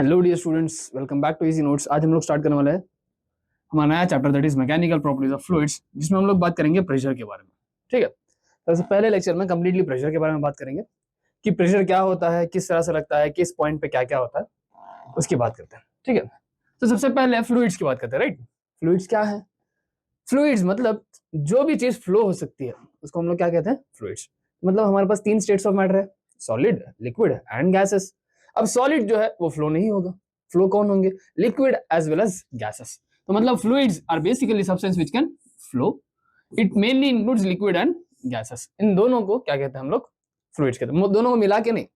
Hello dear students, welcome back to easy notes. आज हम लोग स्टार्ट करने वाला है हमारा नया chapter that is mechanical properties of fluids, जिसमें हम लोग बात करेंगे प्रेशर के बारे में। ठीक है, सबसे पहले लेक्चर में कंप्लीटली प्रेशर के बारे में बात करेंगे कि प्रेशर क्या होता है, किस तरह से लगता है, किस पॉइंट पे क्या क्या होता है, उसकी बात करते हैं। ठीक है, तो सबसे पहले फ्लूइड्स की बात करते हैं। राइट, फ्लूइड्स क्या है? फ्लूइड्स मतलब जो भी चीज फ्लो हो सकती है उसको हम लोग क्या कहते हैं? फ्लूइड्स। मतलब हमारे पास तीन स्टेट्स ऑफ मैटर है, सॉलिड, लिक्विड एंड गैसेस। अब सॉलिड जो है वो फ्लो नहीं होगा। फ्लो कौन होंगे? Liquid as well as gases. तो मतलब fluids are basically substance which can flow. It mainly includes liquid and gases. इन दोनों को क्या कहते हैं हम लोग? फ्लूइड्स कहते हैं। दोनों को मिला के नहीं,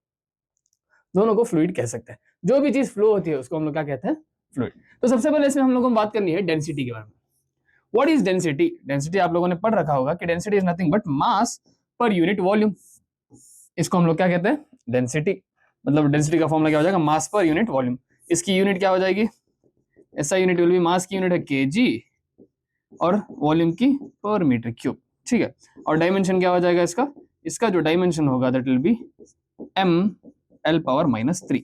दोनों को फ्लूइड कह सकते हैं। जो भी चीज फ्लो होती है उसको हम लोग क्या कहते हैं? फ्लूइड। तो सबसे पहले इसमें हम लोगों को बात करनी है डेंसिटी के बारे में। What is density? डेंसिटी आप लोगों ने पढ़ रखा होगा कि density is nothing but mass per unit volume. इसको हम लोग क्या कहते हैं? डेंसिटी। मतलब डेंसिटी का फॉर्मूला क्या हो जाएगा? मास पर यूनिट वॉल्यूम। इसकी यूनिट क्या हो जाएगी? ऐसा यूनिट विल बी, मास की यूनिट है केजी और वॉल्यूम की पर मीटर क्यूब। ठीक है, और डायमेंशन क्या हो जाएगा इसका? इसका जो डायमेंशन होगा that will be M L power -3।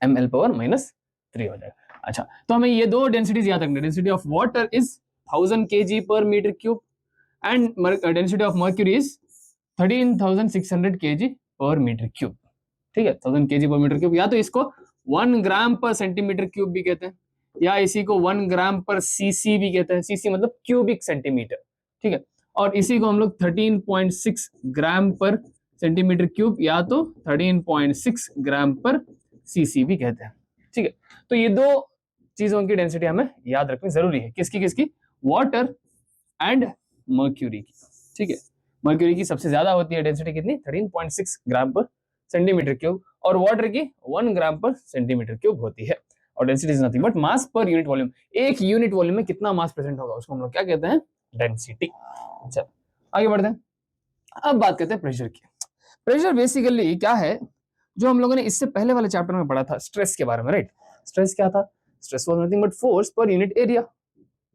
M L power -3 हो जाएगा। अच्छा, तो हमें ये दो डेंसिटीज याद रखनी है। Density of water is 1000 kg per metre cube and density of mercury is 13,600 kg per metre cube. ठीक है, 1000 kg पर मीटर क्यूब, या तो इसको 1 ग्राम पर सेंटीमीटर क्यूब भी कहते हैं, या इसी को 1 ग्राम पर सीसी भी कहते हैं। सीसी मतलब क्यूबिक सेंटीमीटर। ठीक है, और इसी को हम लोग 13.6 ग्राम पर सेंटीमीटर क्यूब या तो 13.6 ग्राम पर सीसी भी कहते हैं। ठीक है, तो ये दो चीजों की डेंसिटी हमें याद रखनी जरूरी है। किसकी किसकी? वाटर एंड मर्क्यूरी की। ठीक है, मर्क्यूरी की सबसे ज्यादा होती है डेंसिटी, कितनी? 13.6 ग्राम पर सेंटीमीटर क्यूब, और वाटर की 1 ग्राम पर सेंटीमीटर क्यूब होती है। और density is nothing but mass per unit volume. एक यूनिट वॉल्यूम में कितना मास प्रेजेंट होगा उसको हम लोग क्या कहते हैं? डेंसिटी। अच्छा, आगे बढ़ते हैं। अब बात करते हैं प्रेशर की। प्रेशर बेसिकली क्या है? जो हम लोगों ने इससे पहले वाले चैप्टर में पढ़ा था स्ट्रेस के बारे में। राइट, स्ट्रेस क्या था? Stress was nothing but force per unit area.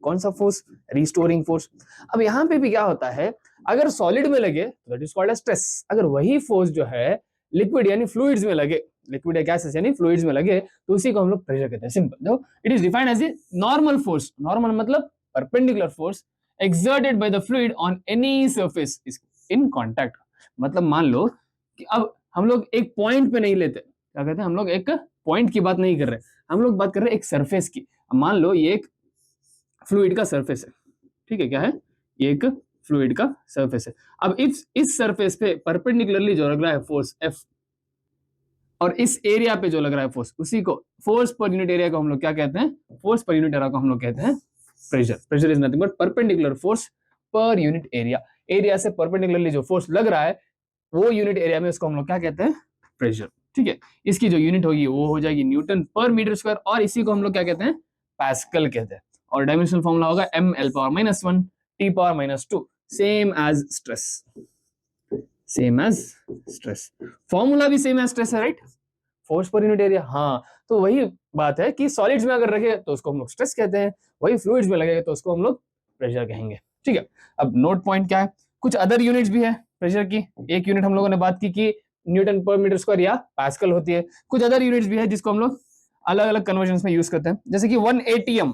कौन सा फोर्स? Restoring force. अब यहाँ पे भी क्या होता है, अगर सॉलिड में लगे तो that is called as stress. अगर वही फोर्स जो है लिक्विड यानी फ्लूइड्स में लगे, लिक्विड या गैसेस यानी फ्लूइड्स में लगे, तो उसी को हम लोग प्रेशर कहते हैं। सिंपल, देखो, it is defined as a normal force. Normal मतलब perpendicular force exerted by the fluid on any surface is in contact। मतलब मान लो कि अब हम लोग एक पॉइंट पे नहीं लेते, क्या कहते हैं? हम लोग एक पॉइंट की बात नहीं कर रहे, हम लोग बात कर रहे हैं एक सरफेस की। अब मान लो ये एक फ्लूइड का सरफेस है। ठीक है, क्या है? ये एक फ्लूइड का सरफेस है। अब इस सरफेस पे परपेंडिकुलरली जो लग रहा है फोर्स F, और इस एरिया पे जो लग रहा है फोर्स, उसी को फोर्स पर यूनिट एरिया को हम लोग क्या कहते हैं? फोर्स पर यूनिट एरिया को हम लोग कहते हैं pressure. Pressure is nothing but perpendicular force per unit area. Area से परपेंडिकुलरली जो फोर्स लग रहा है वो यूनिट एरिया में, उसको हम लोग क्या कहते हैं? प्रेशर। ठीक है, इसकी जो यूनिट होगी वो हो जाएगी न्यूटन पर मीटर स्क्वायर, और इसी को हम लोग क्या कहते हैं? पास्कल कहते हैं। और डायमेंशनल फॉर्मूला होगा M L power -1 T power -2, same as stress. Same as stress, formula भी सेम एज स्ट्रेस है। Right, force per unit area. हाँ, तो वही बात है कि सॉलिड्स में अगर रखे तो उसको हम लोग स्ट्रेस कहते हैं, वही फ्लूइड्स में लगेगा तो उसको हम लोग प्रेशर कहेंगे। ठीक है, अब नोट पॉइंट क्या है? कुछ अदर यूनिट्स भी है प्रेशर की। एक यूनिट हम लोगों ने बात की कि न्यूटन पर मीटर स्क्वायर या पास्कल होती है। कुछ अदर यूनिट्स भी है जिसको हम लोग अलग अलग कन्वर्जन में यूज करते हैं, जैसे कि 1 ATM।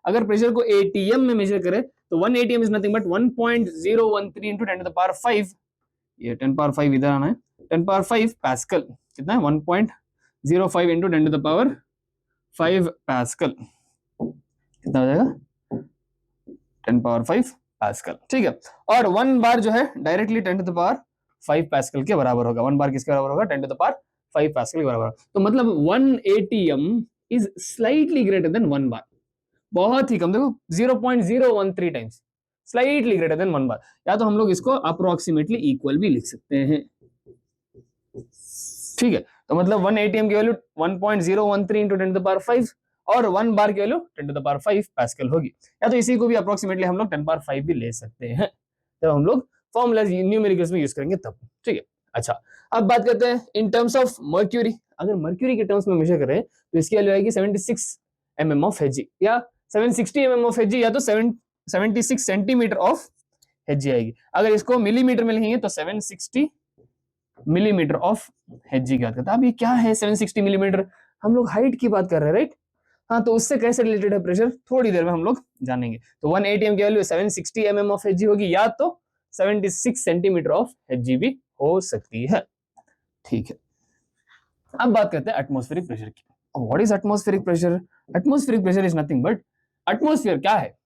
अगर प्रेशर को ATM में मेजर करें तो 1 ATM is nothing but 1.013 into 10⁵। ये 10⁵ इधर आना है, 10⁵ पास्कल। कितना है? 1.05 इंटू 10⁵ पास्कल। कितना हो जाएगा? 10⁵ पास्कल। ठीक है, और 1 बार जो है डायरेक्टली 10⁵ पास्कल के बराबर होगा। 1 बार किसके बराबर होगा? 10⁵ पास्कल के बराबर। तो मतलब 1 ATM is slightly greater than 1 बार। बहुत ही कम, देखो 0.013 टाइम्स, स्लाइटली ग्रेटर देन 1 बार। या तो हम लोग इसको अप्रोक्सीमेटली इक्वल भी लिख सकते हैं। ठीक है, तो मतलब 1 ATM की वैल्यू 1.013 इंटू 10⁵ और 1 बार की वैल्यू 10⁵ पास्कल होगी। या तो इसी को भी अप्रोक्सीमेटली हम लोग 10⁵ भी ले सकते हैं, जब हम लोग फॉर्मूला न्यूमेरिकल्स में यूज करेंगे तब। ठीक है, अच्छा, अब बात करते हैं इन टर्म्स ऑफ मर्क्यूरी। अगर मर्क्यूरी के टर्म्स में मेजर करें तो इसकी वैल्यू आएगी 76 mm ऑफ Hg, या 760 mm ऑफ Hg, या तो 76 सेंटीमीटर ऑफ Hg आएगी। अगर इसको मिलीमीटर में लिखेंगे तो 760 मिलीमीटर ऑफ Hg क्या करता है? अब ये क्या है 760 मिलीमीटर? हम लोग हाइट की बात कर रहे हैं, राइट? हाँ, तो उससे कैसे रिलेटेड है प्रेशर, थोड़ी देर में हम लोग जानेंगे। तो 1 ATM की वैल्यू 760 mm ऑफ Hg होगी, या तो 76 सेंटीमीटर ऑफ Hg भी हो सकती है। ठीक है, अब बात करते हैं एटमॉस्फेरिक प्रेशर की। What is atmospheric pressure? Atmospheric pressure is nothing but, atmosphere क्या है?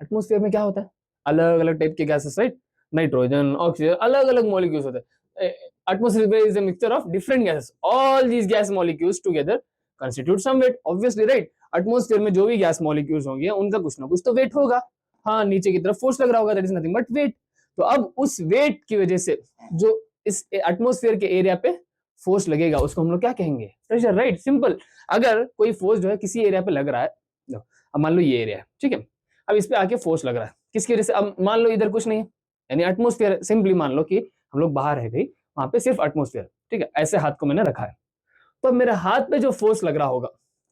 एटमॉस्फेयर में क्या होता है? अलग अलग टाइप के गैसेस, राइट? नाइट्रोजन, ऑक्सीजन, अलग अलग मॉलिक्यूल्स होते हैं। Atmosphere is a mixture of different gases, all these gas molecules together constitute some weight, obviously, right? Atmosphere में जो भी गैस मॉलिक्यूल्स होंगे उनका कुछ ना कुछ तो वेट होगा। हाँ, नीचे की तरफ फोर्स लग रहा होगा, that is nothing but weight. तो अब उस वेट की वजह से जो इस एटमॉस्फेयर के एरिया पे फोर्स लगेगा उसको हम लोग क्या कहेंगे? Pressure, right? सिंपल। अगर कोई फोर्स जो है किसी एरिया पे लग रहा है, अब मान लो ये एरिया है, ठीक है, अब इस पे आके फोर्स लग रहा है, किसकी वजह से? अब मान लो इधर कुछ नहीं है, यानी एटमॉस्फेयर, सिंपली मान लो कि हम लोग बाहर है कहीं, वहां पे सिर्फ एटमॉस्फेयर, ठीक है, ऐसे हाथ को मैंने रखा है, तो अब मेरे हाथ पे जो फोर्स लग रहा होगा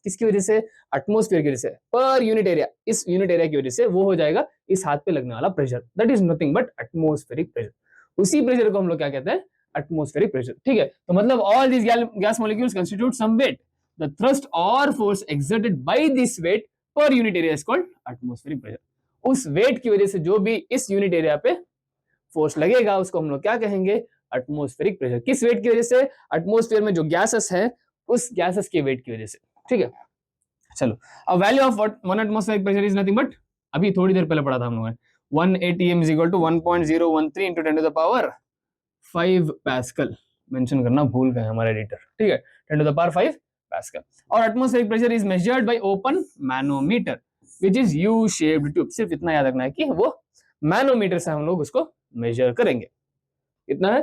किसकी वजह से? एटमॉस्फेयर की वजह से, पर यूनिट एरिया, इस यूनिट एरिया की वजह से वो हो जाएगा इस हाथ पे लगने वाला pressure, that is nothing but atmospheric pressure. उसी प्रेशर को हम लोग क्या कहते हैं? एटमॉस्फेरिक प्रेशर, ठीक है। तो मतलब all these gas molecules constitute some weight, the thrust और force exerted by this weight per unit area is called atmospheric pressure. उस वेट की वजह से जो भी इस यूनिट एरिया पे फोर्स लगेगा उसको हम लोग क्या कहेंगे? Atmospheric pressure. किस वेट की वजह से? एटमॉस्फेयर में जो गैसेस है उस गैसेस के वेट की वजह से, ठीक है। चलो, अब value of one atmospheric pressure is nothing but, अभी थोड़ी देर पहले पढ़ा था हम लोगों ने, 1 atm is equal to 1.013 into 10 to the power 5 pascal. Mention करना भूल गए हमारे एडिटर, ठीक है, 10 to the power 5 पास्कल। और atmospheric pressure is measured by open manometer which is U shaped tube. सिर्फ इतना याद रखना है कि वो मैनोमीटर से हम लोग उसको मेजर करेंगे। इतना है।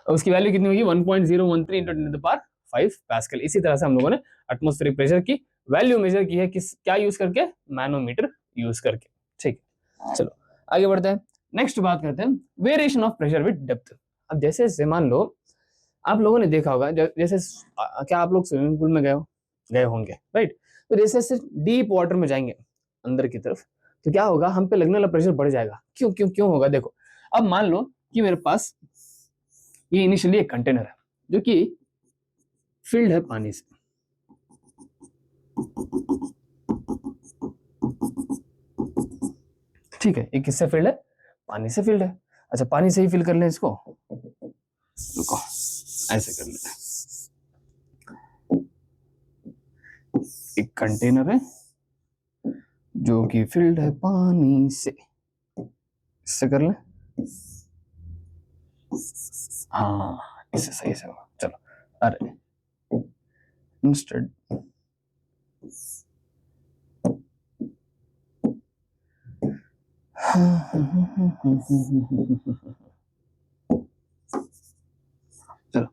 उसकी वैल्यू कितनी होगी? 1.013 into 10 to the power 5 pascal. इसी तरह से हम लोगों ने एटमॉस्फेरिक प्रेशर की वैल्यू मेजर की है, किस क्या यूज करके? मैनोमीटर यूज करके, ठीक। चलो आगे बढ़ते हैं, नेक्स्ट बात करते हैं variation of pressure with depth. अब जैसे जैसे मान लो आप लोगों ने देखा होगा, जैसे क्या आप लोग स्विमिंग पूल में गए होंगे, राइट? तो जैसे जैसे डीप वाटर में जाएंगे अंदर की तरफ, तो क्या होगा? हम पे लगने वाला प्रेशर बढ़ जाएगा। क्यों क्यों क्यों होगा? देखो, अब मान लो कि मेरे पास ये इनिशियली एक कंटेनर है जो कि फिल्ड है पानी से, ठीक है। ये किससे फिल्ड है? पानी से फिल्ड है। अच्छा, पानी से ही फिल कर लें इसको, रुको ऐसे कर लेते हैं। एक कंटेनर है जो कि फिल्ड है पानी से, इससे कर लें। हाँ, इससे सही से होगा। चलो, अरे इंस्टेड चलो,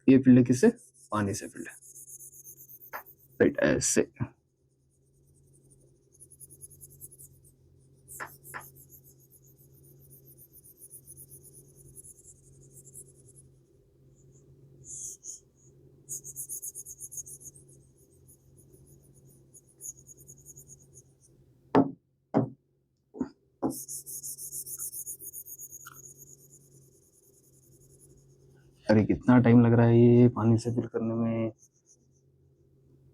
ये फिल्ड किससे? पानी से फिल्ड है, राइट? ऐसे अरे कितना टाइम लग रहा है ये पानी से फिल करने में?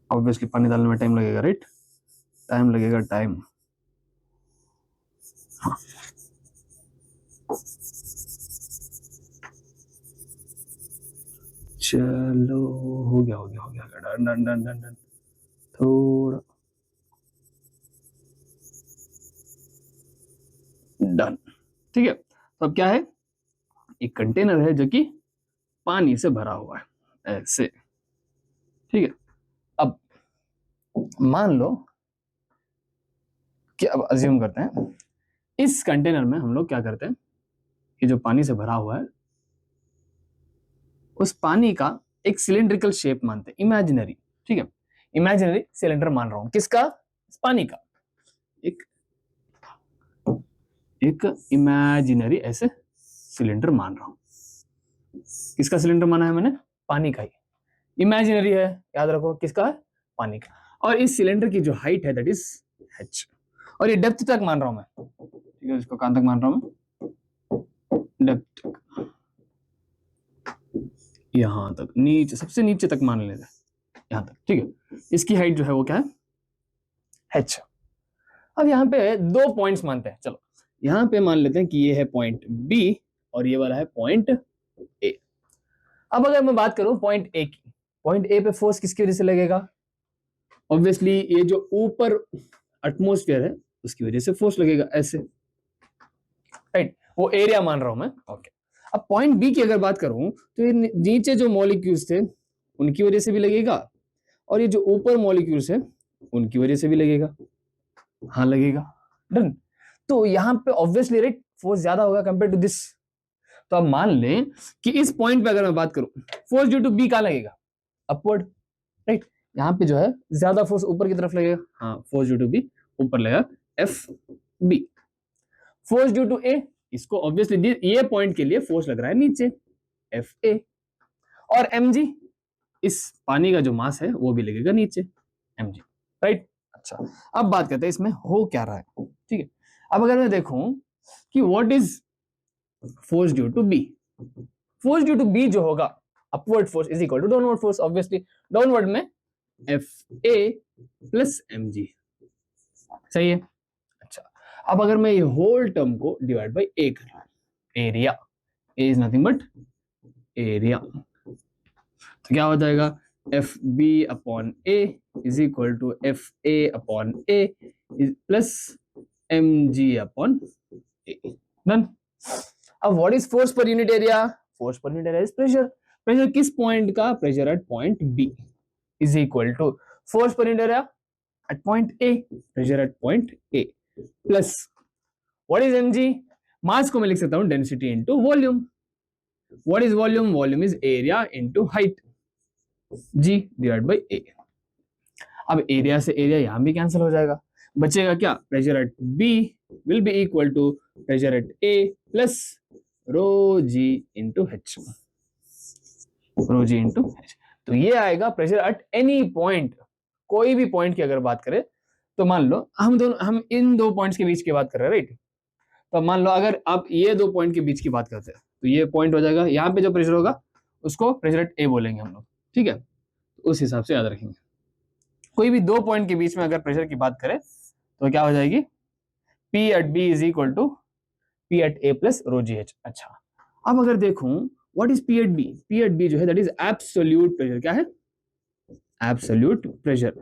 ऑब्वियसली पानी डालने में टाइम लगेगा, राइट? टाइम लगेगा, टाइम। हाँ, चलो हो गया done done done done done. थोड़ा डन, ठीक है। तो अब क्या है? एक कंटेनर है जो कि पानी से भरा हुआ है, ऐसे, ठीक है। अब मान लो कि अब अज्यूम करते हैं इस कंटेनर में हम लोग क्या करते हैं कि जो पानी से भरा हुआ है उस पानी का एक सिलिंड्रिकल शेप मानते हैं, इमेजिनरी, ठीक है। इमेजिनरी सिलेंडर मान रहा हूं, किसका? पानी का। एक एक इमेजिनरी ऐसे सिलेंडर मान रहा हूं। किसका सिलेंडर माना है मैंने? पानी का ही। इमेजिनरी है, याद रखो, किसका है? पानी का। और इस सिलेंडर की जो हाइट है दैट इज h, और ये डेप्थ तक मान रहा हूं मैं, ठीक है। इसको कहां तक मान रहा हूं मैं? डेप्थ तक, यहां तक, नीचे, सबसे नीचे तक मान लेते हैं, यहां तक, ठीक है। इसकी हाइट जो है वो क्या है, h। अब यहाँ पे दो पॉइंट्स मानते हैं, चलो यहाँ पे मान लेते हैं कि ये है पॉइंट B और ये वाला है पॉइंट A। अब अगर मैं बात करूं पॉइंट A की, पॉइंट A पे फोर्स किसकी वजह से लगेगा, ऑब्वियसली ये जो ऊपर एटमॉस्फेयर है उसकी वजह से फोर्स लगेगा ऐसे, राइट, वो एरिया मान रहा हूं मैं, ओके। अब पॉइंट बी की अगर बात करूं तो ये नीचे जो मॉलिक्यूल्स थे उनकी वजह से भी लगेगा और ये जो ऊपर मॉलिक्यूल्स है उनकी वजह से भी लगेगा, हाँ लगेगा, डन। तो यहाँ पे ऑब्वियसली राइट फोर्स ज्यादा होगा कंपेयर टू दिस। तो अब मान लें कि इस पॉइंट पे अगर मैं बात करूं फोर्स ड्यू टू बी कहां लगेगा, अपवर्ड, राइट। यहाँ पे जो है ज्यादा फोर्स ऊपर की तरफ लगेगा, हाँ फोर्स ड्यू टू बी ऊपर लगेगा F B. Force due to A, इसको ऑब्वियसली ये पॉइंट के लिए फोर्स लग रहा है नीचे एफ ए, और एम जी इस पानी का जो मास है वो भी लगेगा नीचे एम जी, राइट। अच्छा अब बात करते हैं इसमें हो क्या रहा है, ठीक है। अब अगर मैं देखूं कि what is force due to B, force due to B जो होगा upward force is equal to downward force, obviously downward में F A plus M G, सही है। अच्छा अब अगर मैं ये होल टर्म को डिवाइड बाय ए कर रहा हूं, area, A is nothing but area, तो क्या हो जाएगा F B upon A is equal to F A upon A plus M ji upon A, done. अब what is force per unit area, force per unit area is pressure, pressure किस point का, pressure at point B is equal to force per unit area at point A, pressure at point A plus what is mg, mass को मैं लिख सकता हूं density into volume, what is volume, volume is area into height, g divide by a। अब area से area यहां भी cancel हो जाएगा, बचेगा क्या, pressure at b will be equal to pressure at a plus rho g into h, rho g into h। तो ये आएगा प्रेशर एट एनी पॉइंट, कोई भी पॉइंट की अगर बात करें तो मान लो हम इन दो पॉइंट्स के बीच की बात कर रहे हैं, राइट। तो मान लो अगर आप ये दो पॉइंट के बीच की बात करते हैं तो ये पॉइंट हो जाएगा, यहाँ पे जो प्रेशर होगा उसको प्रेशर एट ए बोलेंगे हम लोग, ठीक है। तो उस हिसाब से याद रखेंगे, कोई भी दो पॉइंट के बीच में अगर प्रेशर की बात करें तो क्या हो जाएगी, P at B is equal to P at A plus rho ji H. अच्छा अब अगर देखूं what is P at B, P at B जो है दैट इज एब्सोल्यूट प्रेशर, क्या है, absolute pressure,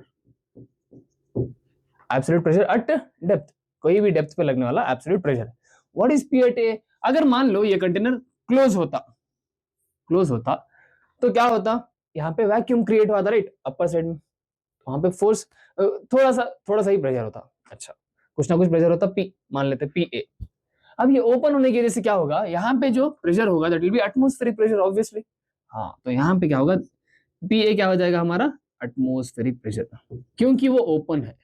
absolute pressure at depth, कोई भी डेप्थ पे लगने वाला absolute pressure. What is P at A, अगर मान लो ये कंटेनर क्लोज होता तो क्या होता, यहाँ पे वैक्यूम क्रिएट हुआ था, राइट, अपर साइड में, वहां पे फोर्स थोड़ा सा ही प्रेशर होता, अच्छा कुछ ना कुछ प्रेशर होता, पी मान लेते पी ए। अब ये ओपन होने की वजह से क्या होगा, यहाँ पे जो प्रेशर होगा that will B atmospheric pressure obviously, हाँ तो यहाँ पे क्या होगा, पी ए क्या हो जाएगा हमारा एटमॉस्फेरिक प्रेशर, क्योंकि वो ओपन है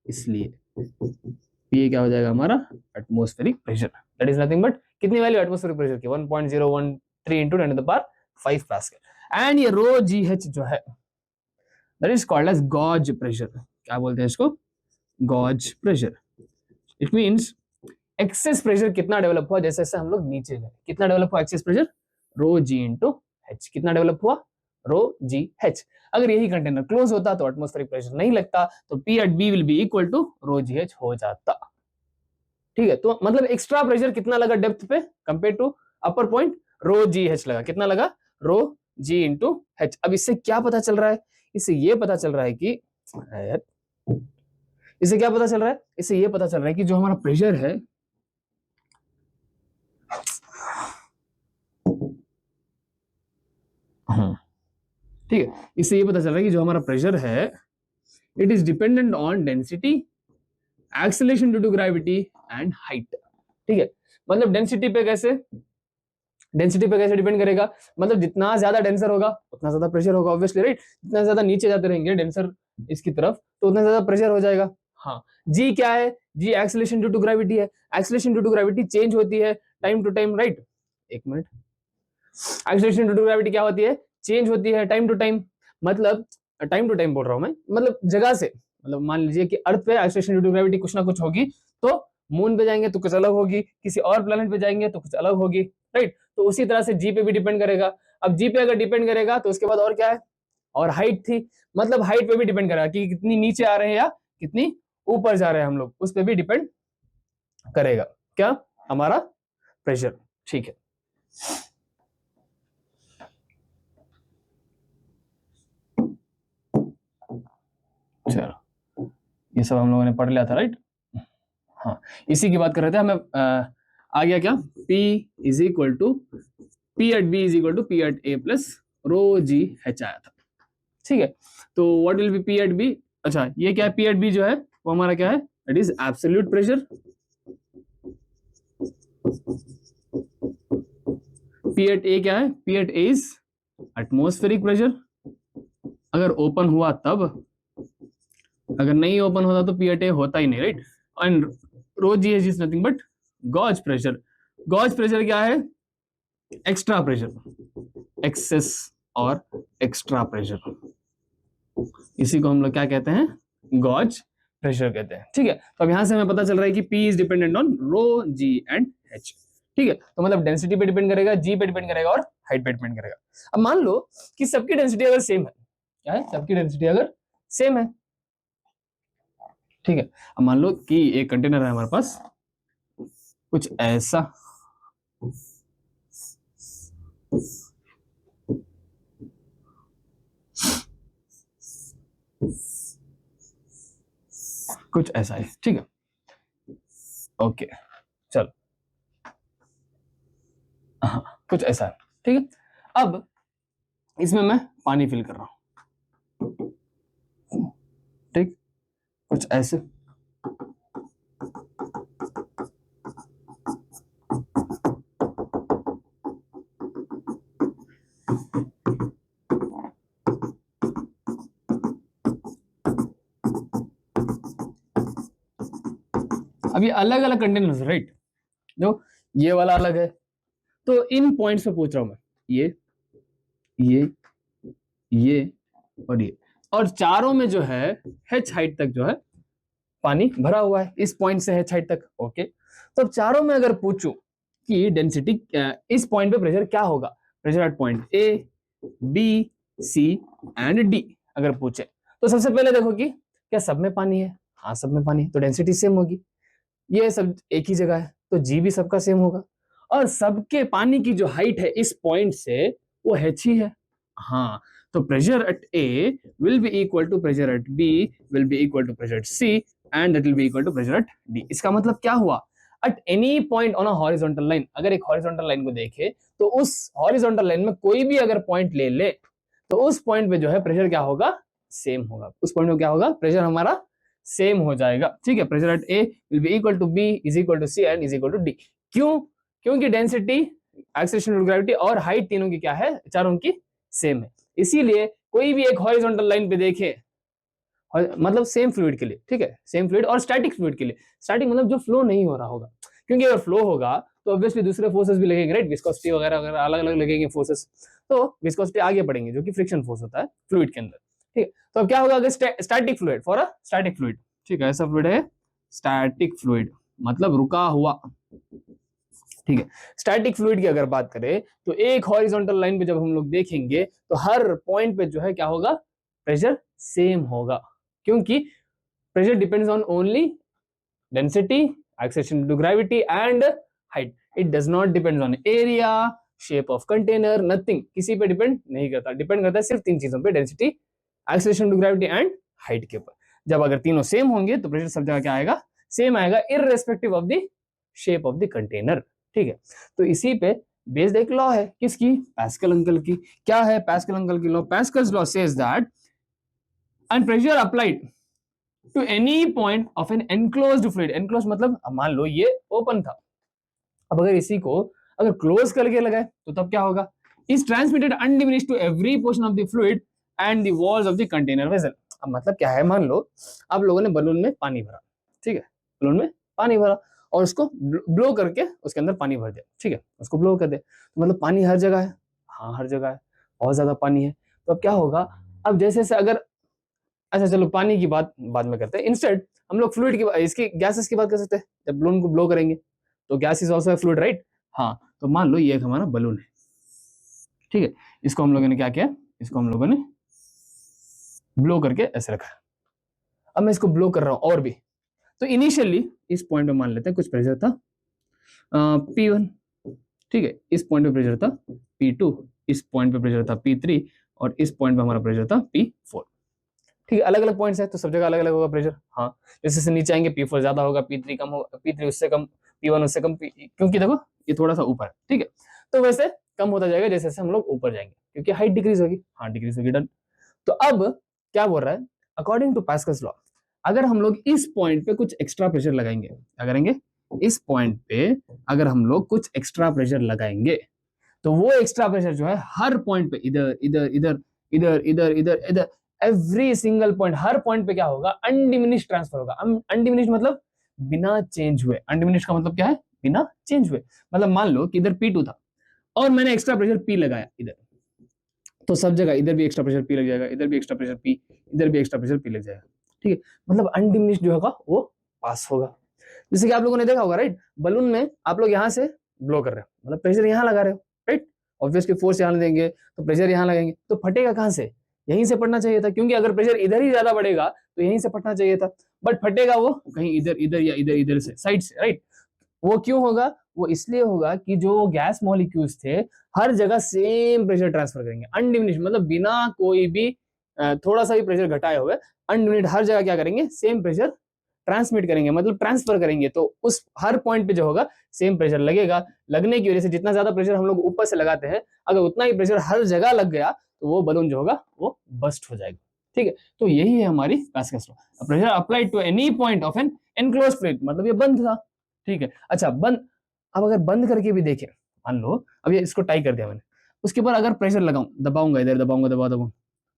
इसलिए पी ए क्या हो जाएगा हमारा atmospheric pressure, that is nothing but कितनी वैल्यू एटमॉस्फेरिक प्रेशर की 1.013 into 10 to the power 5 pascal. And ये रो जी एच जो है that is called as gauge pressure, क्या बोलते हैं इसको, gauge pressure. It means excess pressure कितना डेवलप हुआ जैसे जैसे हम लोग नीचे गए, कितना डेवलप हुआ एक्सेस प्रेशर, रो जी इंटू एच, कितना डेवलप हुआ, रो जी एच। अगर यही कंटेनर क्लोज होता तो एटमॉस्फेरिक प्रेशर नहीं लगता, तो P at B will be equal to rho ji H हो जाता, ठीक है। तो मतलब एक्स्ट्रा प्रेशर कितना लगा डेप्थ पे compare to upper point, rho ji H लगा, कितना लगा, रो जी इंटू एच। अब इससे क्या पता चल रहा है, इससे ये पता चल रहा है कि इससे क्या पता चल रहा है, इससे ये पता चल रहा है कि जो हमारा प्रेशर है ठीक है, इससे ये पता चल रहा है कि जो हमारा प्रेशर है it is dependent on density, acceleration due to gravity and height, ठीक है। मतलब डेंसिटी पे कैसे डिपेंड करेगा, मतलब जितना ज्यादा डेंसर होगा उतना ज्यादा प्रेशर होगा ऑब्वियसली, राइट। जितना ज्यादा नीचे जाते रहेंगे डेंसर इसकी तरफ तो उतना ज्यादा प्रेशर हो जाएगा, हाँ। जी क्या है, जी एक्सेलरेशन ड्यू टू ग्रेविटी है, acceleration due to gravity change होती है टाइम टू टाइम, राइट। एक minute, acceleration due to gravity क्या होती है, चेंज होती है टाइम टू टाइम, मतलब टाइम टू टाइम बोल रहा हूं मैं, मतलब जगह से, मतलब मान लीजिए कि अर्थ पे एक्सेलरेशन ड्यू टू ग्रेविटी कुछ ना कुछ होगी, तो मून पे जाएंगे तो कुछ अलग होगी, किसी और प्लेनेट पे जाएंगे तो कुछ अलग होगी, राइट। तो उसी तरह से जी पे भी डिपेंड करेगा। अब जी पे अगर डिपेंड करेगा तो उसके बाद और क्या है, और हाइट थी, मतलब हाइट पे भी डिपेंड करेगा कि कितनी नीचे आ रहे हैं या कितनी ऊपर जा रहे हैं हम लोग, उस पर भी डिपेंड करेगा क्या, हमारा प्रेशर। ठीक है, चलो ये सब हम लोगों ने पढ़ लिया था, राइट। हाँ, इसी की बात कर रहे थे हमें। आ गया क्या, P is equal to P at B is equal to P at A plus rho ji h आया था। ठीक है, तो what will be P at B, अच्छा ये क्या है, P एट बी जो है वो हमारा क्या है, it is absolute pressure. P at A क्या है, P at A is atmospheric pressure, अगर ओपन हुआ तब, अगर नहीं ओपन होता तो P एट ए होता ही नहीं, right. And rho ji h is nothing but gauge pressure. Gauge pressure क्या है, एक्स्ट्रा प्रेशर, एक्सेस और एक्स्ट्रा प्रेशर, इसी को हम लोग क्या कहते हैं, गॉज प्रेशर कहते हैं। ठीक है, तो अब यहां से हमें पता चल रहा है कि P is dependent on rho g and h. ठीक है, तो मतलब डेंसिटी पे डिपेंड करेगा, जी पे डिपेंड करेगा और हाइट पे डिपेंड करेगा। अब मान लो कि सबकी डेंसिटी अगर सेम है, क्या है, सबकी डेंसिटी अगर सेम है, ठीक है, अब मान लो कि एक कंटेनर है हमारे पास कुछ ऐसा, कुछ ऐसा है, ठीक है, ओके, चलो, हाँ कुछ ऐसा है, ठीक है। अब इसमें मैं पानी फिल कर रहा हूं, ठीक, कुछ ऐसे, अब ये अलग अलग कंटेनर्स, राइट, देखो ये वाला अलग है, तो इन पॉइंट्स पे पूछ रहा हूं मैं, ये ये और ये, और चारों में जो है h हाइट तक जो है पानी भरा हुआ है, इस पॉइंट से h हाइट तक, ओके। तो अब चारों में अगर पूछूं कि डेंसिटी इस पॉइंट पे प्रेशर क्या होगा, pressure at point A B C and D अगर पूछे, तो सबसे पहले देखो कि क्या सब में पानी है, हाँ सब में पानी है, तो डेंसिटी सेम होगी, ये सब एक ही जगह है तो जी भी सबका सेम होगा, और सबके पानी की जो हाइट है इस पॉइंट से वो h ही है, हाँ, तो pressure at A will be equal to pressure at B will be equal to pressure at C and that will be equal to pressure at D. इसका मतलब क्या हुआ, at any point on a horizontal line, अगर एक horizontal line को देखे तो उस हॉरिजॉन्टल लाइन में कोई भी अगर पॉइंट ले ले तो उस पॉइंट पे जो है प्रेशर क्या होगा, सेम होगा, उस पॉइंट में क्या होगा, प्रेशर हमारा सेम हो जाएगा। ठीक है, pressure at A will be equal to B is equal to C and is equal to D. क्यों, क्योंकि डेंसिटी, एक्सेलरेशन, ग्रेविटी और हाइट तीनों की क्या है, चारों की सेम है, इसीलिए कोई भी एक हॉरिजॉन्टल लाइन पे देखे, मतलब सेम फ्लूइड के लिए, ठीक है, सेम फ्लूइड और स्टैटिक फ्लूइड के लिए, स्टैटिक मतलब जो फ्लो नहीं हो रहा होगा, क्योंकि अगर फ्लो होगा तो ऑब्वियसली दूसरे फोर्सेस भी लगेंगे, राइट, विस्कोसिटी वगैरह वगैरह अलग अलग लगेंगे फोर्सेस, तो विस्कोसिटी आगे बढ़ेंगे जो कि फ्रिक्शन फोर्स होता है फ्लूइड के अंदर। ठीक है, तो अब क्या होगा, अगर static fluid, for a static fluid, ठीक है, ऐसा फ्लूइड है स्टैटिक फ्लूइड, मतलब रुका हुआ, ठीक है, स्टैटिक फ्लूइड की अगर बात करें तो एक हॉरिजॉन्टल लाइन पे जब हम लोग देखेंगे तो हर पॉइंट पे जो है क्या होगा, प्रेशर सेम होगा, क्योंकि pressure depends on only density, acceleration due to gravity and height. It does not depend on area, shape of container, nothing, किसी पे डिपेंड नहीं करता, डिपेंड करता है सिर्फ तीन चीजों पे, density, acceleration due gravity and height के ऊपर। जब अगर तीनों सेम होंगे तो प्रेशर सब जगह क्या आएगा, सेम आएगा, irrespective of the shape of the container. ठीक है, तो इसी पे बेस्ड एक लॉ है, किसकी, पास्कल अंकल की। क्या है पास्कल अंकल की law, Pascal's law says that and pressure applied to any point of an enclosed fluid, enclose मतलब मान लो ये ओपन था, अब अगर इसी को अगर क्लोज करके लगाए तो तब क्या होगा, is transmitted undiminished to every portion of the fluid and the walls of the container vessel. अब मतलब क्या है, मान लो आप लोगों ने बलून में पानी भरा, ठीक है, बलून में पानी भरा और उसको ब्लो करके उसके अंदर पानी भर दिया, ठीक है, उसको ब्लो कर दे, तो मतलब पानी हर जगह है, हाँ हर जगह है, बहुत ज्यादा पानी है, तो अब क्या होगा, अब जैसे जैसे अगर, अच्छा चलो पानी की बात बाद में करते हैं, इंस्टेड हम लोग फ्लूइड की, इसकी गैसेस की बात कर सकते हैं, जब बलून को ब्लो करेंगे तो gas is also fluid, right, हाँ, तो मान लो ये एक हमारा बलून है, ठीक है, इसको हम लोगों ने क्या किया, इसको हम लोगों ने ब्लो करके ऐसे रखा। अब मैं इसको ब्लो कर रहा हूं और भी, तो इनिशियली इस पॉइंट पे मान लेते हैं कुछ प्रेशर था P1, ठीक है, इस पॉइंट पे प्रेशर था P2, इस पॉइंट पे प्रेशर था P3 और इस पॉइंट पे हमारा प्रेशर था P4। ठीक है, अलग अलग पॉइंट्स है तो सब जगह अलग अलग होगा प्रेशर। हाँ, जैसे से नीचे आएंगे P4 ज्यादा होगा, P3 कम होगा, P3 उससे कम, P1 उससे कम, क्योंकि देखो ये थोड़ा सा ऊपर है, ठीक है, तो वैसे कम होता जाएगा जैसे जैसे हम लोग ऊपर जाएंगे, क्योंकि हाइट डिक्रीज होगी। हाँ, डिक्रीज होगी, डन। तो अब क्या बोल रहा है, अकॉर्डिंग टू पास्कल्स लॉ, अगर हम लोग इस पॉइंट पे कुछ एक्स्ट्रा प्रेशर लगाएंगे, क्या करेंगे, इस पॉइंट पे अगर हम लोग कुछ एक्स्ट्रा प्रेशर लगाएंगे तो वो एक्स्ट्रा प्रेशर जो है हर पॉइंट पे, इधर इधर इधर इधर इधर इधर इधर, एवरी सिंगल पॉइंट, हर पॉइंट पे क्या होगा, अनडिमिनिश ट्रांसफर होगा। अनडिमिनिश मतलब बिना चेंज हुए। अनडिमिनिश का मतलब क्या है, बिना चेंज हुए। मतलब मान लो कि इधर P2 था और मैंने एक्स्ट्रा प्रेशर P लगाया इधर, तो सब जगह इधर भी एक्स्ट्रा प्रेशर P लग जाएगा, इधर भी एक्स्ट्रा प्रेशर P, इधर भी एक्स्ट्रा प्रेशर P लग जाएगा। ठीक है, मतलब अनडिमिनिश जो होगा वो पास होगा। जैसे कि आप लोगों ने देखा होगा, राइट, बलून में आप लोग यहाँ से ब्लो कर रहे हो, मतलब प्रेशर यहाँ लगा रहे हो, राइट, ऑब्वियसली फोर्स यहाँ देंगे तो प्रेशर यहाँ लगाएंगे, तो फटेगा कहाँ से, यहीं से पड़ना चाहिए था, क्योंकि अगर प्रेशर इधर ही ज्यादा बढ़ेगा तो यहीं से फटना चाहिए था, बट फटेगा वो कहीं इधर इधर या इधर इधर से, साइड से, राइट। वो क्यों होगा, वो इसलिए होगा कि जो गैस मॉलिक्यूल्स थे हर जगह सेम प्रेशर ट्रांसफर करेंगे, अनडिमिनिश, मतलब बिना कोई भी थोड़ा सा भी प्रेशर घटाए हुए, अनडिमिनिट हर जगह क्या करेंगे, सेम प्रेशर ट्रांसमिट करेंगे, मतलब ट्रांसफर करेंगे। तो उस हर पॉइंट पे जो होगा सेम प्रेशर लगेगा। लगने की वजह से जितना ज्यादा प्रेशर हम लोग ऊपर से लगाते हैं, अगर उतना ही प्रेशर हर जगह लग गया तो वो बलून जो होगा वो बस्ट हो जाएगा। ठीक है, तो यही है हमारी Pascal's law. Pressure applied to any point of an enclosed fluid, मतलब ये बंद था। ठीक है, अच्छा बंद, अब अगर बंद करके भी देखें, मान लो अब ये इसको टाई कर दिया मैंने, उसके बाद अगर प्रेशर लगाऊं, दबाऊंगा, इधर दबाऊंगा, दबाऊंगा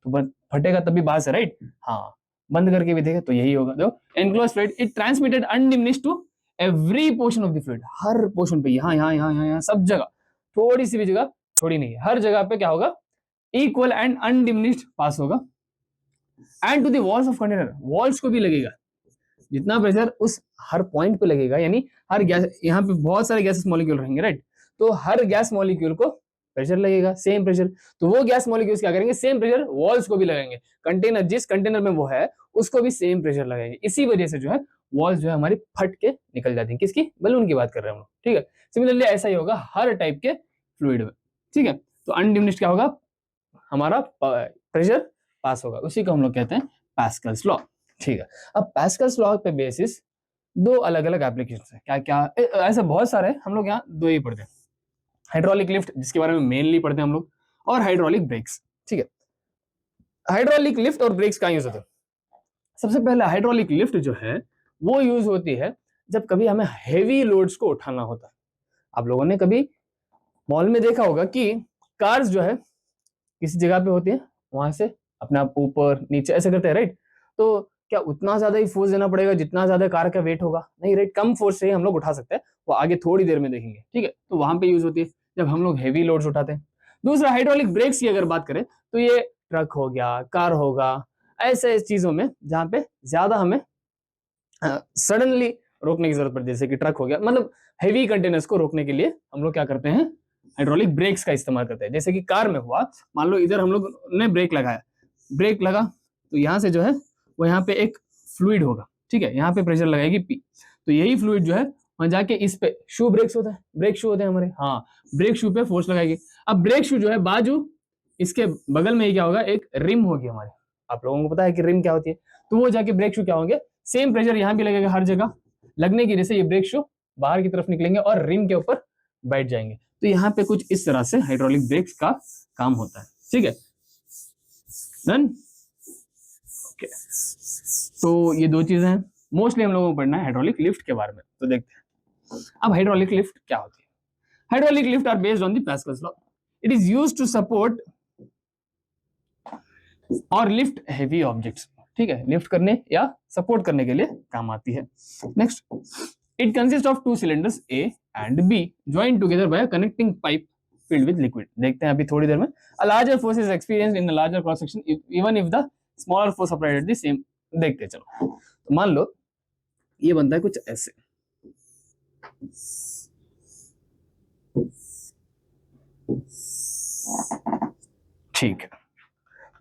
तो बंद फटेगा तभी बाहर से, राइट। हाँ, बंद करके भी देखें तो यही होगा। देखो, enclosed fluid it transmitted undiminished to every portion of the fluid, हर पोर्शन पे, यहाँ यहाँ यहाँ यहाँ सब जगह, थोड़ी सी भी जगह छोड़ी नहीं है, हर जगह पे क्या होगा, इक्वल एंड अनडिमिनिश्ड पास होगा। And to the walls of container, walls को भी लगेगा जितना प्रेशर उस हर पॉइंट पे लगेगा, यानी हर गैस, यहाँ पे बहुत सारे गैसेस मॉलिक्यूल रहेंगे, राइट, तो हर गैस मॉलिक्यूल को प्रेशर लगेगा, सेम प्रेशर। तो वो गैस मॉलिक्यूल्स क्या करेंगे, सेम प्रेशर वॉल्स को भी लगाएंगे, कंटेनर जिस कंटेनर में वो है उसको भी सेम प्रेशर लगाएंगे। इसी वजह से जो है वॉल्स जो है हमारी फट के निकल जाती है। किसकी, बलून की बात कर रहे हैं हम लोग। ठीक है, सिमिलरली ऐसा ही होगा हर टाइप के फ्लूइड में। ठीक है, तो अनडिमिनिश्ड क्या होगा, हमारा प्रेशर पास होगा, उसी को हम लोग कहते हैं पास्कल्स लॉ। ठीक है, अब पास्कल्स लॉ पे बेसिस दो अलग अलग एप्लीकेशन है, क्या क्या ऐसे बहुत सारे, हम लोग यहाँ दो ही पढ़ते हैं, हाइड्रोलिक लिफ्ट जिसके बारे में मेनली पढ़ते हैं हम लोग, और हाइड्रोलिक ब्रेक्स। ठीक है, हाइड्रोलिक लिफ्ट और ब्रेक्स कहाँ यूज होते हैं, सबसे पहले हाइड्रोलिक लिफ्ट जो है वो यूज होती है जब कभी हमें हैवी लोड्स को उठाना होता है। आप लोगों ने कभी मॉल में देखा होगा कि कार्स जो है किसी जगह पे होती है, वहां से अपने आप ऊपर नीचे ऐसे करते हैं, राइट। तो क्या उतना ज्यादा ही फोर्स देना पड़ेगा जितना ज्यादा कार का वेट होगा, नहीं, राइट, कम फोर्स से ही हम लोग उठा सकते हैं, वो आगे थोड़ी देर में देखेंगे। ठीक है, तो वहां पे यूज होती है जब हम लोग हैवी लोड्स उठाते हैं। दूसरा, हाइड्रोलिक ब्रेक्स की अगर बात करें तो ये ट्रक हो गया, कार होगा, ऐसे चीजों में जहां पे ज्यादा हमें सडनली रोकने की जरूरत पड़ती है, जैसे कि ट्रक हो गया, मतलब हैवी कंटेनर्स को रोकने के लिए हम लोग क्या करते हैं, हाइड्रोलिक ब्रेक्स का इस्तेमाल करते हैं। जैसे कि कार में हुआ, मान लो इधर हम लोग ने ब्रेक लगाया, ब्रेक लगा तो यहाँ से जो है वो यहाँ पे एक फ्लूइड होगा, ठीक है, यहाँ पे प्रेशर लगाएगी P, तो यही फ्लूइड जो है वहां जाके इस पे, शू ब्रेक्स होता है, ब्रेक शू होते हैं हमारे, हाँ, ब्रेक शू पे फोर्स लगाएगी। अब ब्रेक शू जो है बाजू, इसके बगल में ही क्या होगा, एक रिम होगी हमारे, आप लोगों को पता है कि रिम क्या होती है, तो वो जाके ब्रेक शू क्या होंगे, सेम प्रेशर यहाँ भी लगेगा हर जगह, लगने की वजह से ये ब्रेक शू बाहर की तरफ निकलेंगे और रिम के ऊपर बैठ जाएंगे। तो यहाँ पे कुछ इस तरह से हाइड्रोलिक ब्रेक्स का काम होता है। ठीक है, डन, ओके। तो ये दो चीजें हैं, मोस्टली हम लोगों को पढ़ना है हाइड्रोलिक लिफ्ट के बारे में, तो देखते हैं अब हाइड्रोलिक लिफ्ट क्या होती है। Hydraulic lift are based on the Pascal's law, it is used to support और लिफ्ट हेवी ऑब्जेक्ट्स। ठीक है, लिफ्ट करने या सपोर्ट करने के लिए काम आती है। Next, it consist of to cylinders A and B joined together by a connecting pipe filled with liquid। देखते हैं अभी थोड़ी देर में। A larger force is experienced in a larger cross section even if the smaller force applied at the same। देखते हैं, चलो, तो मान लो ये बनता है कुछ ऐसे, ठीक है,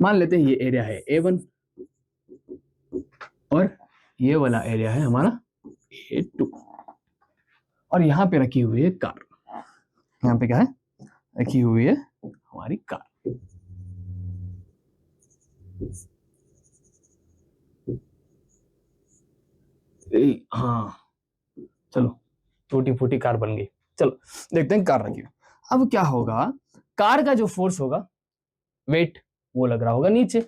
मान लेते हैं ये एरिया है A1, और ये वाला एरिया है हमारा A2, और यहाँ पे रखी हुई है कार। यहाँ पे क्या है, रखी हुई है हमारी कार। हाँ चलो, टूटी फूटी कार बन गई। चलो देखते हैं कार रखी। अब क्या होगा, कार का जो फोर्स होगा, वेट, वो लग रहा होगा नीचे।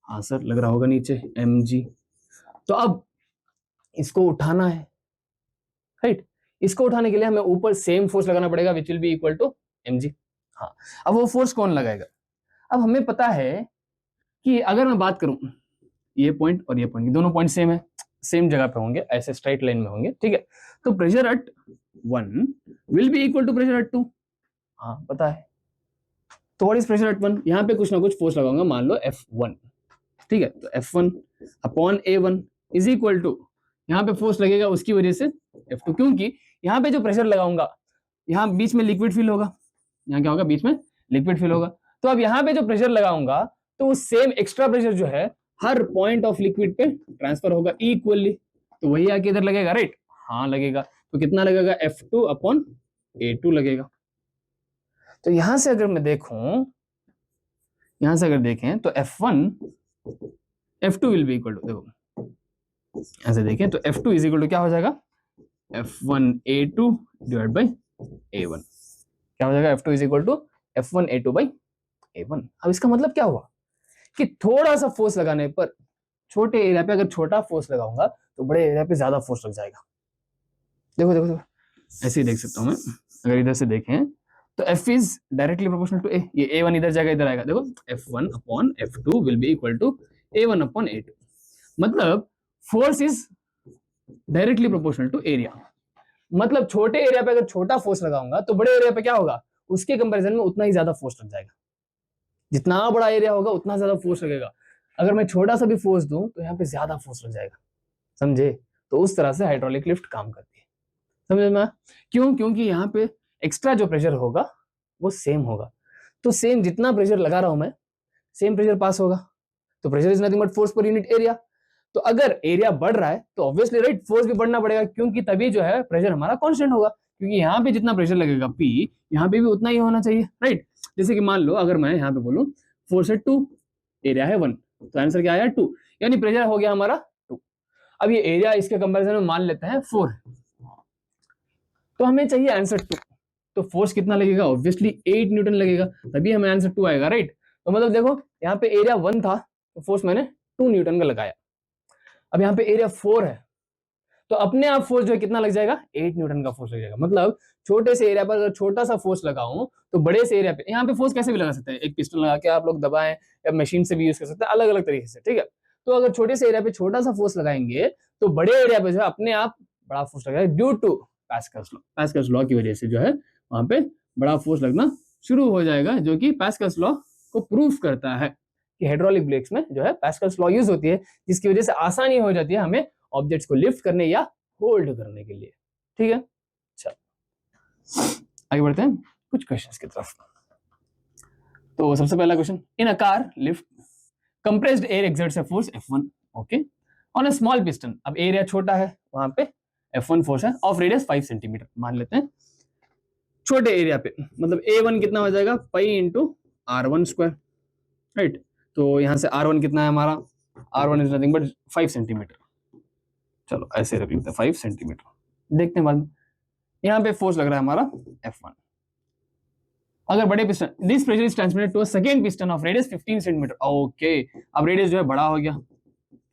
हाँ सर, लग रहा होगा नीचे, mg। तो अब इसको उठाना है, राइट। इसको उठाने के लिए हमें ऊपर सेम फोर्स लगाना पड़ेगा, which will be equal to mg। हाँ, अब वो फोर्स कौन लगाएगा? अब हमें पता है कि अगर मैं बात करूं, ये पॉइंट और ये पॉइंट, दोनों पॉइंट सेम है, सेम जगह पे होंगे, ऐसे स्ट्राइट लाइन में होंगे, ठीक है। तो pressure at 1 will be equal to pressure at 2। हाँ पता है। तो व्हाट इज प्रेशर एट 1? यहाँ पे कुछ ना कुछ फोर्स लगाऊंगा, मान लो F1, ठीक है। तो F1 upon A1 is equal to, यहाँ पे फोर्स लगेगा उसकी वजह से F2, क्योंकि यहाँ पे जो प्रेशर लगाऊंगा, यहाँ बीच में लिक्विड फिल होगा, यहाँ क्या होगा, बीच में लिक्विड फिल होगा। तो अब यहाँ पे जो प्रेशर लगाऊंगा, तो वो सेम एक्स्ट्रा प्रेशर जो है हर पॉइंट ऑफ लिक्विड पे ट्रांसफर होगा इक्वली। तो वही आके इधर लगेगा, राइट? हाँ लगेगा। तो कितना लगेगा, F2 अपॉन A2 लगेगा। तो यहां से अगर मैं देखूं, यहां से अगर देखें तो F1 F2 will be equal to, देखो ऐसे देखें तो F2 इज इक्वल टू क्या हो जाएगा, F1 A2 divide by A1। क्या हो जाएगा, F2 is equal to F1 A2 by A1। अब इसका मतलब क्या हुआ कि थोड़ा सा फोर्स लगाने पर, छोटे एरिया पे अगर छोटा फोर्स लगाऊंगा तो बड़े एरिया पे ज्यादा फोर्स लग जाएगा। देखो देखो देखो, ऐसे ही देख सकता हूं मैं। अगर इधर से देखें तो F is directly proportional to A। ये A1 इधर जाएगा, इधर आएगा। देखो F1 upon F2 will be equal to A1 upon A2। मतलब force is directly proportional to area. मतलब छोटे एरिया पे अगर छोटा फोर्स लगाऊंगा तो बड़े एरिया पे क्या होगा, उसके कंपैरिजन में उतना ही ज्यादा फोर्स लग जाएगा। जितना बड़ा एरिया होगा उतना ज्यादा फोर्स लगेगा। अगर मैं छोटा सा भी फोर्स दूं तो यहाँ पे ज्यादा फोर्स लग जाएगा, समझे? तो उस तरह से हाइड्रोलिक लिफ्ट काम करती है, समझे ना? क्यों? क्योंकि यहाँ पे एक्स्ट्रा जो प्रेशर होगा वो सेम होगा। तो सेम जितना प्रेशर लगा रहा हूं मैं, सेम प्रेशर पास होगा। तो pressure is nothing but force per unit area. तो अगर एरिया बढ़ रहा है तो ऑब्वियसली राइट, फोर्स भी बढ़ना पड़ेगा, क्योंकि तभी जो है प्रेशर हमारा कांस्टेंट होगा। क्योंकि यहाँ पे जितना प्रेशर लगेगा P, यहाँ पे भी उतना ही होना चाहिए, राइट? जैसे कि मान लो अगर मैं यहाँ पे बोलूं फोर्स है 2, एरिया है 1, तो आंसर क्या आया 2, यानी प्रेशर हो गया हमारा 2। अब ये एरिया इसके कंपैरिजन में मान लेते हैं 4, तो हमें चाहिए आंसर 2। तो फोर्स कितना लगेगा, ऑब्वियसली 8 न्यूटन लगेगा, तभी हमें आंसर 2 आएगा, राइट? तो मतलब देखो यहाँ पे एरिया 1 था तो फोर्स मैंने 2 न्यूटन का लगाया। अब यहाँ पे एरिया 4 है तो अपने आप फोर्स जो है कितना लग जाएगा, 8 न्यूटन का फोर्स लग जाएगा। मतलब छोटे से एरिया पर अगर छोटा सा फोर्स लगाऊं तो बड़े से एरिया पे, यहाँ पे फोर्स कैसे भी लगा सकते हैं, एक पिस्टन लगा के आप लोग दबाएं या मशीन से भी यूज कर सकते हैं, अलग अलग तरीके से, ठीक है। तो अगर छोटे से एरिया पे छोटा सा फोर्स लगाएंगे तो बड़े एरिया पे जो है अपने आप बड़ा फोर्स लगेगा, due to Pascal's law. Pascal's law की वजह से जो है वहां पे बड़ा फोर्स लगना शुरू हो जाएगा, जो कि पास्कल्स लॉ को प्रूफ करता है कि हाइड्रोलिक ब्रेक्स में जो है पास्कल्स लॉ यूज होती है, जिसकी वजह से आसानी हो जाती है हमें ऑब्जेक्ट्स को लिफ्ट करने या होल्ड करने के लिए, ठीक है। चलो आगे बढ़ते हैं कुछ क्वेश्चंस की तरफ। तो सबसे पहला question, in a car lift compressed air exerts a force F1, okay, on a small piston. अब एरिया छोटा है, वहां पे F1 फोर्स है ऑफ रेडियस 5 सेंटीमीटर मान लेते हैं। छोटे एरिया पे मतलब A1 कितना हो जाएगा, pi into R1 square, right? तो यहां से R1 कितना है हमारा, R1 is nothing but 5 centimetre. चलो ऐसे रख लेते हैं 5 सेंटीमीटर, देखते हैं बाद में। यहाँ पे फोर्स लग रहा है हमारा F1। अगर बड़े piston, this pressure is transmitted to a second piston of radius 15 centimetre, okay. अब रेडियस जो है बड़ा हो गया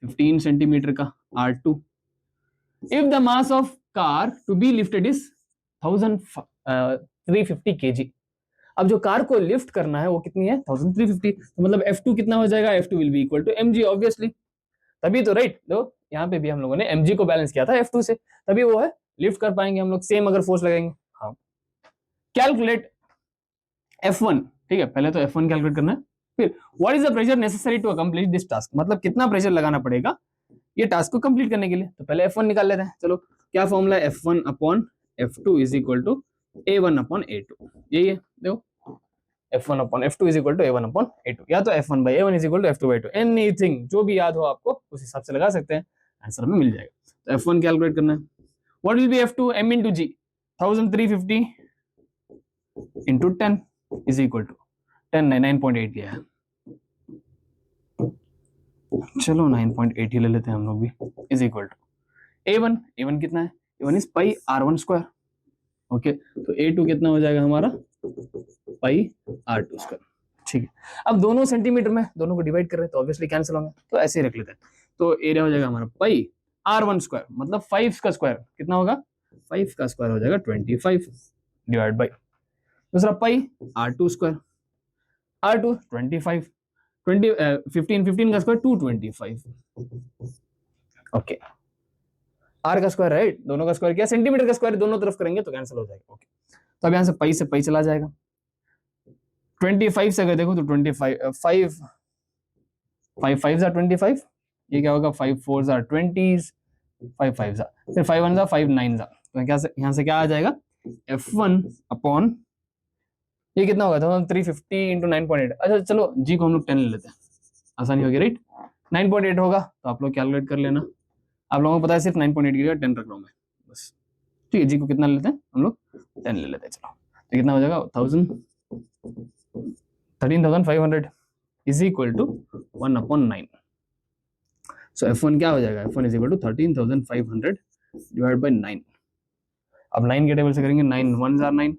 15 सेंटीमीटर का, R2। If the mass of car to be lifted is 1350 kg। अब जो कार को लिफ्ट करना है वो कितनी है, 1350। तो मतलब F2 कितना हो जाएगा, F2 will be equal to mg obviously. तभी तो राइट, दो यहाँ पे भी हम लोगों ने mg को बैलेंस किया था F2 से, तभी वो है लिफ्ट कर पाएंगे हम लोग, सेम अगर फोर्स लगाएंगे। हाँ, कैलकुलेट F1, ठीक है, पहले तो F1 कैलकुलेट करना है। फिर what is the pressure necessary to accomplish this task, मतलब कितना प्रेशर लगाना पड़ेगा ये टास्क को कंप्लीट करने के लिए। तो पहले F1 निकाल लेते हैं। चलो क्या फॉर्मूला है, F1 upon F2 is equal to A1 upon A2, यही है। देखो F1 upon F2 is equal to A1 upon A2, या तो F1 by A1 is equal to F2 by 2, anything जो भी याद हो आपको उस हिसाब से लगा सकते हैं। आंसर हमें मिल जाएगा। तो F1 कैलकुलेट करना है। What will be F2? M into G, 1350 into 10 is equal to 10 9.8 लिया है, चलो 9.8 ही ले लेते हैं हम लोग भी, इज इक्वल टू A1 कितना है? A1 is pi R1 square. Okay, तो A2 कितना हो जाएगा हमारा? पाई R2 स्क्वायर। ठीक है, अब दोनों सेंटीमीटर में दोनों को डिवाइड कर रहे हैं तो ऑब्वियसली कैंसिल होंगे, तो ऐसे ही रख लेते हैं। तो एरिया हो जाएगा हमारा पाई R1 स्क्वायर, मतलब 5 का स्क्वायर कितना होगा? 5 का स्क्वायर हो जाएगा 25 डिवाइड बाई दूसरा पाई R2 स्क्वायर, R2 25 15 का स्क्वायर 225। ओके, R का स्क्वायर राइट, दोनों का स्क्वायर किया, सेंटीमीटर का स्क्वायर दोनों तरफ करेंगे तो कैंसिल हो जाएगा। ओके, तो अब यहाँ से पाई चला जाएगा। 25 से अगर देखो तो 25 5 5 जा 25, ये क्या होगा? 5 4 जा 20, 5 5 जा, फिर 5 1 जा 5 9 जा, तो यहाँ से क्या आ जाएगा? F1 अपॉन ये कितना होगा? तो 350 इंटू 9.8। अच्छा चलो जी को हम लोग 10 ले लेते हैं, आसानी होगी राइट। 9.8 होगा तो आप लोग कैलकुलेट कर लेना, आप लोगों को पता है सिर्फ 9.8 की जगह 10 रख रहा हूँ मैं बस। ठीक है, जी को कितना लेते हैं हम लोग? 10 ले लेते हैं। चलो तो कितना हो जाएगा? 13,500 is equal to 1/9। So F1 क्या हो जाएगा? F1 is equal to 13,500 divide by 9। अब 9 के टेबल से करेंगे, 9 1 जा 9,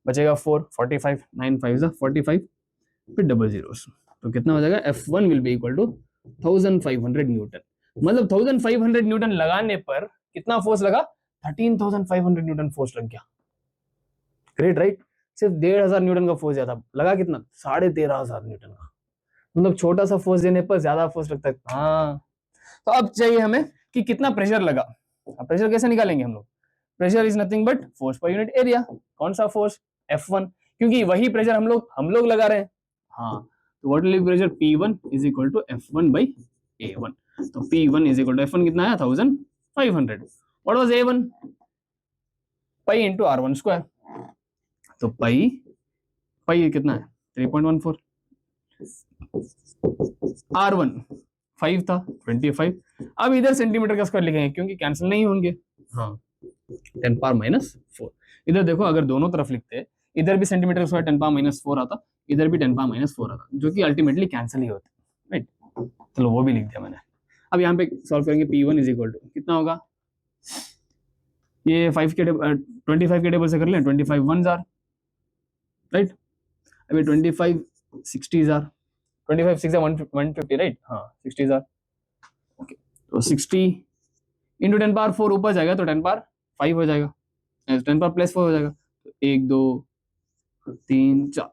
बचेगा 4 45, 9 5 जा 45, फिर डबल जीरोस, तो कितना हो जाएगा? F1 will be equal to 1500 newton. मतलब 1500 न्यूटन लगाने पर कितना फोर्स लगा? 13,500 न्यूटन फोर्स लग गया। ग्रेट राइट, सिर्फ 1,500 न्यूटन का फोर्स ज्यादा लगा, कितना? 13,500 न्यूटन का। मतलब छोटा सा फोर्स देने पर ज्यादा फोर्स लगता है। हाँ, तो अब चाहिए हमें कि कितना प्रेशर लगा। अब प्रेशर कैसे निकालेंगे हम लोग? Pressure is nothing but force per unit area. कौन सा फोर्स? F1, क्योंकि वही प्रेशर हम लोग लगा रहे हैं। हाँ, तो what will be pressure? P1 is equal to F1 by A1। तो P1 is equal to F1 कितना है? 1500। What was A1? Pi into R1 square, तो पाई कितना है? 3.14। R1 5 था 25। अब इधर सेंटीमीटर का स्क्वायर लिखेंगे क्योंकि कैंसिल नहीं होंगे। हाँ, 10 पावर माइनस 4। इधर देखो, अगर दोनों तरफ लिखते, इधर भी सेंटीमीटर का स्क्वायर 10 पावर माइनस 4 आता, इधर भी 10 पावर माइनस 4 आता, जो कि अल्टीमेटली कैंसिल ही होते, राइट। चलो वो भी लिख दिया मैंने। अब यहाँ पे सॉल्व करेंगे, P1 इज इक्वल टू कितना होगा? ये 25 के टेबल से कर लें, 25 1 जार, राइट। अभी 25 60 जार, 25 6 150, राइट। हाँ 60 जार। ओके, तो 60 इंटू 10 पावर 4 ऊपर जाएगा तो 10 पावर 5 हो जाएगा, 10 पावर प्लस 4 हो जाएगा, तो 1 2 3 4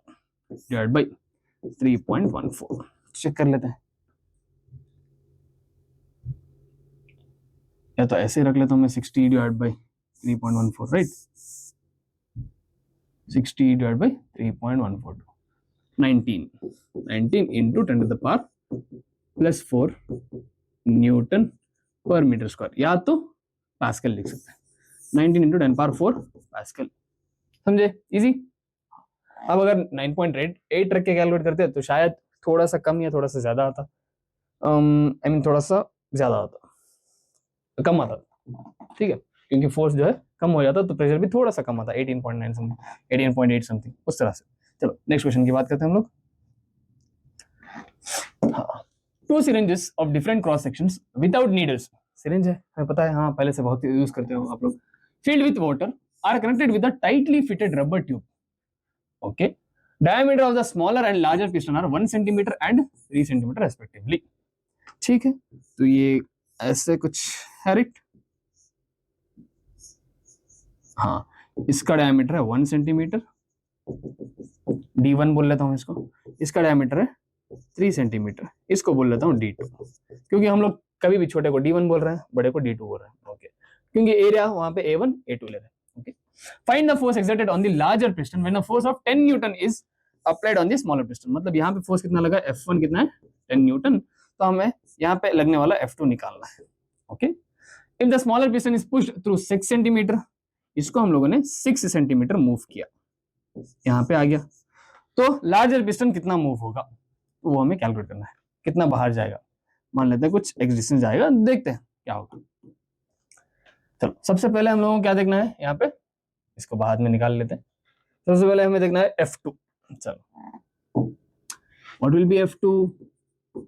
डिवाइड बाई 3.14। चेक कर लेते हैं, या तो ऐसे रख लेता हूँ मैं, 60 divide by 3.14, right. 60 divide by 3.14, 19 into 10 to the power plus 4 newton per metre square, या तो पास्कल लिख सकते हैं। 19 इंटू 10 पावर 4 पास्कल, समझे? इजी। अब अगर 9.8 रख के कैलकुलेट करते हैं तो शायद थोड़ा सा कम या थोड़ा सा ज्यादा आता, आई मीन थोड़ा सा ज्यादा आता, कम आता, ठीक है, क्योंकि फोर्स जो है कम हो जाता तो प्रेशर भी थोड़ा सा कम आता, 18.9 समथिंग, 18.8 समथिंग, उस तरह से। चलो नेक्स्ट क्वेश्चन की बात करते हैं हम लोग। हाँ, 2 syringes of different cross sections without needles, syringe है हमें पता है, हाँ पहले से बहुत यूज करते हो आप लोग, filled with water are connected with a tightly fitted rubber tube. Okay, diameter of the smaller and larger piston are 1 centimeter and 3 centimeter respectively. ठीक है, तो ये ऐसे कुछ है, राइट। हाँ, इसका डायमीटर है 1 सेंटीमीटर, D1 बोल लेता हूँ इसको। इसका डायमीटर है 3 सेंटीमीटर, इसको बोल लेता हूँ D2, क्योंकि हम लोग कभी भी छोटे को D1 बोल रहे हैं, बड़े को D2 बोल रहे हैं। ओके, क्योंकि एरिया वहां पे A1 A2 ले रहे हैं। Okay, find the force exerted on the larger piston when a force of 10 Newton is applied on the smaller piston. मतलब यहाँ पे फोर्स कितना लगा? F1 कितना है? 10 न्यूटन, तो हमें यहाँ पे लगने वाला F2 निकालना है। Okay, if the smaller piston is pushed through 6 centimetre, इसको हम लोगों ने 6 सेंटीमीटर मूव किया, यहाँ पे आ गया, तो लार्जर पिस्टन कितना मूव होगा वो हमें कैलकुलेट करना है, कितना बाहर जाएगा। मान लेते हैं कुछ एक्स डिस्टेंस जाएगा, देखते हैं क्या होगा। चलो सबसे पहले हम लोगों को क्या देखना है, यहाँ पे इसको बाद में निकाल लेते हैं। सबसे पहले हमें देखना है F2। चलो what will be F2,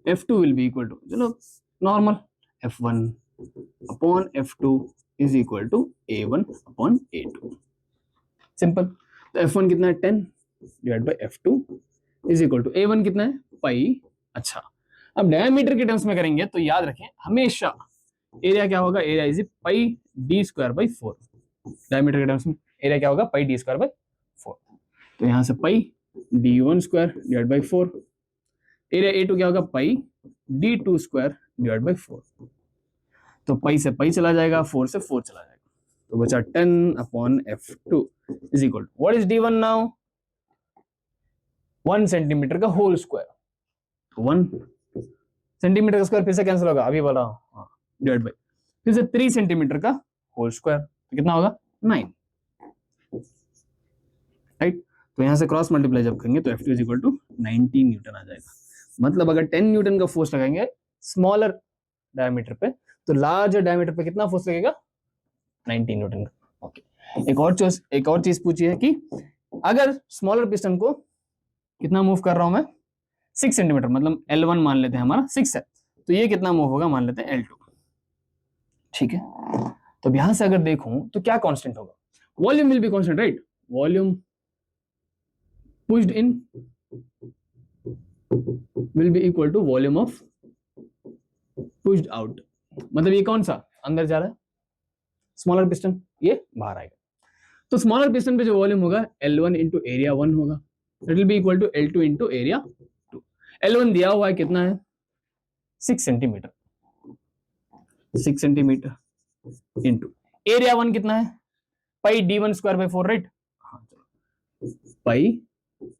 F2 will be equal to, चलो normal F1 upon F2 is equal to A1 upon A2, simple. तो F1 कितना है 10 divide by F2 is equal to A1 कितना है पाई। अच्छा अब डायमीटर के टर्म्स में करेंगे तो याद रखें हमेशा एरिया क्या होगा, area is pi D square by 4। Diameter के टर्म्स में एरिया क्या होगा, पाई डी स्क्वायर बाई 4। तो यहां से पाई D1 square divide by 4, area A2 क्या होगा पाई D2 स्क्वायर डिवाइड बाई 4। तो पाई से पाई चला जाएगा, 4 से 4 चला जाएगा, तो बचा 10 upon F2 is equal to what is D1 now, 1 centimetre का होल स्क्वायर। 1 सेंटीमीटर का स्क्वायर फिर से कैंसिल होगा, अभी बोला हाँ, डिवाइड बाई फिर से 3 सेंटीमीटर का होल स्क्वायर, तो कितना होगा 9, राइट। तो यहां से क्रॉस मल्टीप्लाई जब करेंगे तो F2 is equal to 19 newton आ जाएगा। मतलब अगर 10 न्यूटन का फोर्स लगाएंगे स्मॉलर डायमीटर पे, तो लार्जर डायमीटर पे कितना फोर्स लगेगा, 19 न्यूटन का। ओके एक और चीज पूछी है कि अगर स्मॉलर पिस्टन को कितना मूव कर रहा हूं मैं 6 सेंटीमीटर, मतलब L1 मान लेते हैं हमारा 6 है, तो ये कितना मूव होगा मान लेते हैं L2, ठीक है। तो अब यहां से अगर देखूं तो क्या कांस्टेंट होगा, volume will be constant, right. Volume pushed in will be equal to volume of pushed out. मतलब ये कौन सा अंदर जा रहा है, स्मॉलर पिस्टन, ये बाहर आएगा। तो स्मॉलर पिस्टन पे जो वॉल्यूम होगा L1 इंटू एरिया 1 होगा, it will be equal to L2 into area 2। L1 दिया हुआ है कितना है 6 सेंटीमीटर, 6 सेंटीमीटर इंटू एरिया 1 कितना है पाई D1 स्क्वायर बाई 4, राइट। हाँ चलो pi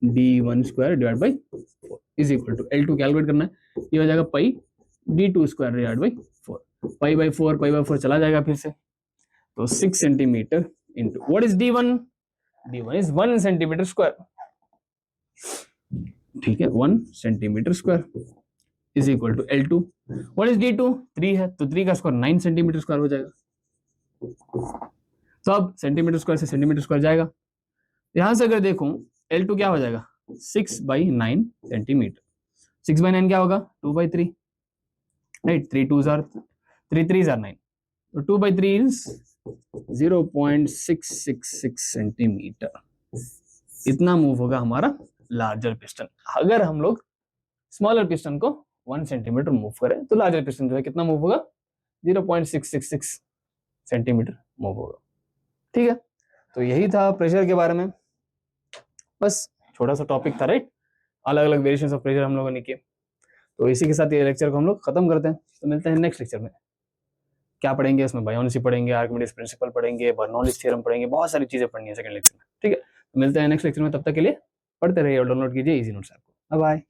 D1 square divide by 4 is equal to L2 calculate करना है, ये हो जाएगा pi D2 square divide by 4, pi by 4 चला जाएगा फिर से, तो 6 centimetre into what is D1, D1 is 1 centimetre square, ठीक है 1 centimetre square is equal to L2। What is D2, 3 है, तो 3 का स्क्वायर 9 सेंटीमीटर स्क्वायर हो जाएगा। तो अब सेंटीमीटर स्क्वायर से सेंटीमीटर स्क्वायर जाएगा, यहां से अगर देखूं L2 क्या हो जाएगा 6 बाई 9 सेंटीमीटर, 6 बाई 9 क्या होगा 2 बाई 3, राइट। 3 2 जार 3 3 जार 9, तो 2 बाई 3 इज 0.666 सेंटीमीटर। इतना मूव होगा हमारा लार्जर पिस्टन। अगर हम लोग स्मॉलर पिस्टन को 1 सेंटीमीटर मूव करें तो लार्जर पिस्टन जो है कितना मूव होगा 0.666 सेंटीमीटर मूव होगा, ठीक है। तो यही था प्रेशर के बारे में, बस छोटा सा टॉपिक था, राइट। अलग अलग वेरिएशंस ऑफ प्रेशर हम लोगों ने किए। तो इसी के साथ ये लेक्चर को हम लोग खत्म करते हैं, तो मिलते हैं नेक्स्ट लेक्चर में। क्या पढ़ेंगे इसमें, बायोनेसी पढ़ेंगे, आर्किमिडीज प्रिंसिपल पढ़ेंगे, बर्नौलीज थ्योरम पढ़ेंगे, बहुत सारी चीजें पढ़नी है सेकंड लेक्चर में, ठीक है। तो मिलते हैं नेक्स्ट लेक्चर में, तब तक के लिए पढ़ते रहिए और डाउनलोड कीजिए इजी नोट्स ऐप को। Bye bye.